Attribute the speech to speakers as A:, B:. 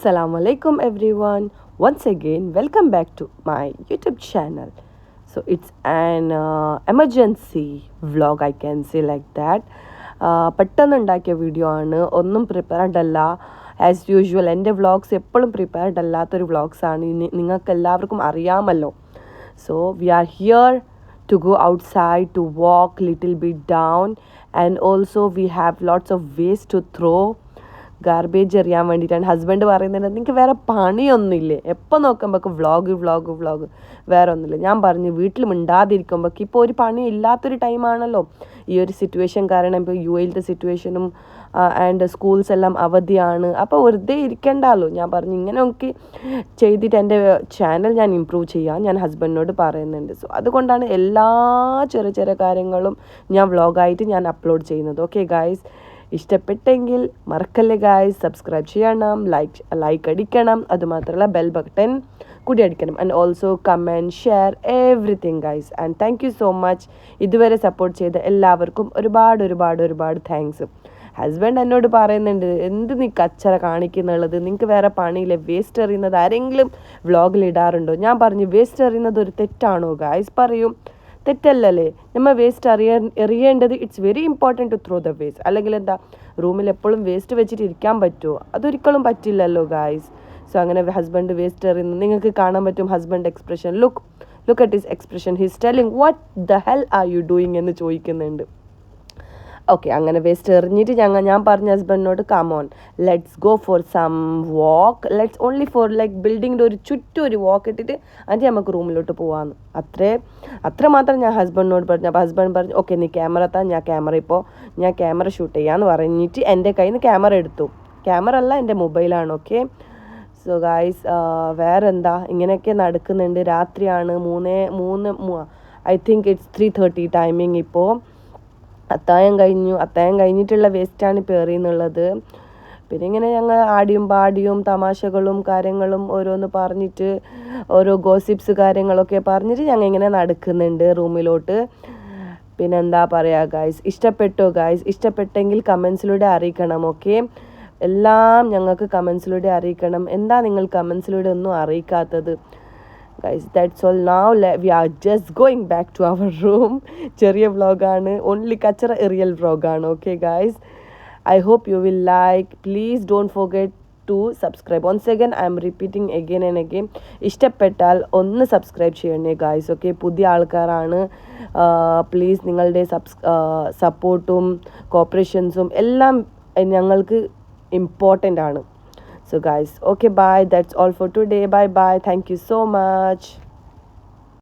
A: Assalamu alaikum everyone. Once again, welcome back to my YouTube channel. So it's an emergency vlog, I can say like that. പെട്ടെന്നുണ്ടാക്കിയ video ആണ്, ഒന്നും prepared അല്ല. As usual എൻ്റെ vlogs എപ്പോഴും prepared അല്ലാത്തൊരു വ്ളോഗ്സാണ്. നിങ്ങൾക്ക് എല്ലാവർക്കും അറിയാമല്ലോ. So we are here to go outside to walk little bit down, and also we have lots of waste to throw. Garbage എറിയാൻ വേണ്ടിയിട്ടാണ്. ഹസ്ബൻഡ് പറയുന്നത് നിങ്ങൾക്ക് വേറെ പണിയൊന്നുമില്ലേ, എപ്പോൾ നോക്കുമ്പോഴേക്ക് വ്ളോഗ് വേറെ ഒന്നുമില്ല. ഞാൻ പറഞ്ഞു വീട്ടിൽ മിണ്ടാതിരിക്കുമ്പോഴേക്ക് ഇപ്പോൾ ഒരു പണി ഇല്ലാത്തൊരു ടൈമാണല്ലോ ഈ ഒരു സിറ്റുവേഷൻ കാരണം. ഇപ്പോൾ യു എയിലത്തെ സിറ്റുവേഷനും ആൻഡ് സ്കൂൾസ് എല്ലാം അവധിയാണ്. അപ്പോൾ വെറുതെ ഇരിക്കണ്ടല്ലോ. ഞാൻ പറഞ്ഞു ഇങ്ങനെ നോക്കി ചെയ്തിട്ട് എൻ്റെ ചാനൽ ഞാൻ ഇമ്പ്രൂവ് ചെയ്യാം, ഞാൻ ഹസ്ബൻഡിനോട് പറയുന്നുണ്ട്. സോ അതുകൊണ്ടാണ് എല്ലാ ചെറിയ കാര്യങ്ങളും ഞാൻ വ്ളോഗായിട്ട് ഞാൻ അപ്ലോഡ് ചെയ്യുന്നത്. ഓക്കെ ഗായ്സ്, ഇഷ്ടപ്പെട്ടെങ്കിൽ മറക്കല്ലേ ഗായ്സ്, സബ്സ്ക്രൈബ് ചെയ്യണം, ലൈക്ക് അടിക്കണം, അതുമാത്രമല്ല ബെൽ ബട്ടൺ കൂടി അടിക്കണം. And also comment, share everything guys. And thank you so much. ഇതുവരെ സപ്പോർട്ട് ചെയ്ത എല്ലാവർക്കും ഒരുപാട് താങ്ക്സ്. ഹസ്ബൻഡ് എന്നോട് പറയുന്നുണ്ട് എന്ത് നീ കച്ചറ കാണിക്കുന്നുള്ളത്, നിങ്ങൾക്ക് വേറെ പണിയില്ലേ, വേസ്റ്റ് എറിയുന്നത് ആരെങ്കിലും വ്ളോഗിൽ ഇടാറുണ്ടോ? ഞാൻ പറഞ്ഞു വേസ്റ്റ് എറിയുന്നത് ഒരു തെറ്റാണോ ഗായ്സ്? പറയൂ, തെറ്റല്ലല്ലേ? നമ്മൾ വേസ്റ്റ് എറിയേണ്ടത് it's very important to throw the waste. അല്ലെങ്കിൽ എന്താ റൂമിൽ എപ്പോഴും വേസ്റ്റ് വെച്ചിട്ട് ഇരിക്കാൻ പറ്റുമോ? അതൊരിക്കലും പറ്റില്ലല്ലോ ഗായ്സ്. സോ അങ്ങനെ ഹസ്ബൻഡ് വേസ്റ്റ് എറിയുന്നു, നിങ്ങൾക്ക് കാണാൻ പറ്റും husband expression. Look at his expression. His telling what the hell are you doing എന്ന് ചോദിക്കുന്നുണ്ട്. ഓക്കെ, അങ്ങനെ വേസ്റ്റ് എറിഞ്ഞിട്ട് ഞാൻ പറഞ്ഞ ഹസ്ബൻഡിനോട് come on, let's go for some walk, let's only for like ബിൽഡിങ്ങിൻ്റെ ഒരു ചുറ്റും ഒരു വാക്ക് ഇട്ടിട്ട് അതിന് നമുക്ക് റൂമിലോട്ട് പോകാമെന്ന്. അത്ര മാത്രം ഞാൻ ഹസ്ബൻഡിനോട് പറഞ്ഞു. അപ്പോൾ ഹസ്ബൻഡ് പറഞ്ഞു ഓക്കെ നീ ക്യാമറ താ, ഞാൻ ക്യാമറ ഷൂട്ട് ചെയ്യാമെന്ന് പറഞ്ഞിട്ട് എൻ്റെ കയ്യിൽ നിന്ന് ക്യാമറ എടുത്തു. ക്യാമറ അല്ല, എൻ്റെ മൊബൈലാണ്. ഓക്കെ, സോ ഗായ്സ് വേറെന്താ, ഇങ്ങനെയൊക്കെ നടക്കുന്നുണ്ട്. രാത്രിയാണ്, ഐ തിങ്ക് ഇറ്റ്സ് 3:30 ടൈമിങ്. ഇപ്പോൾ അത്തായം കഴിഞ്ഞിട്ടുള്ള വേസ്റ്റാണ് ഇപ്പോൾ എറിയുന്നുള്ളത്. പിന്നെ ഇങ്ങനെ ഞങ്ങൾ ആടിയും പാടിയും തമാശകളും കാര്യങ്ങളും ഓരോന്ന് പറഞ്ഞിട്ട് ഓരോ ഗോസിപ്സ് കാര്യങ്ങളൊക്കെ പറഞ്ഞിട്ട് ഞങ്ങൾ ഇങ്ങനെ നടക്കുന്നുണ്ട് റൂമിലോട്ട്. പിന്നെ എന്താ പറയുക ഗായ്സ്, ഇഷ്ടപ്പെട്ടെങ്കിൽ കമൻസിലൂടെ അറിയിക്കണം. ഓക്കെ, എല്ലാം ഞങ്ങൾക്ക് കമൻസിലൂടെ അറിയിക്കണം. എന്താ നിങ്ങൾ കമൻസിലൂടെ ഒന്നും അറിയിക്കാത്തത്? Guys, that's all. Now we are just going back to our room. ചെറിയ വ്ളോഗാണ്, ഓൺലി കച്ചറ റിയൽ വ്ളോഗാണ്. Okay guys, I hope you will like. Please don't forget to subscribe. Once again I am repeating again and again, ഇഷ്ടപ്പെട്ടാൽ ഒന്ന് subscribe ചെയ്യണേ guys. Okay, പുതിയ ആൾക്കാരാണ്. Please നിങ്ങളുടെ സപ്പോർട്ടും കോപ്പറേഷൻസും എല്ലാം ഞങ്ങൾക്ക് ഇമ്പോർട്ടൻ്റ് ആണ്. So guys, okay, bye. That's all for today. Bye. Thank you so much.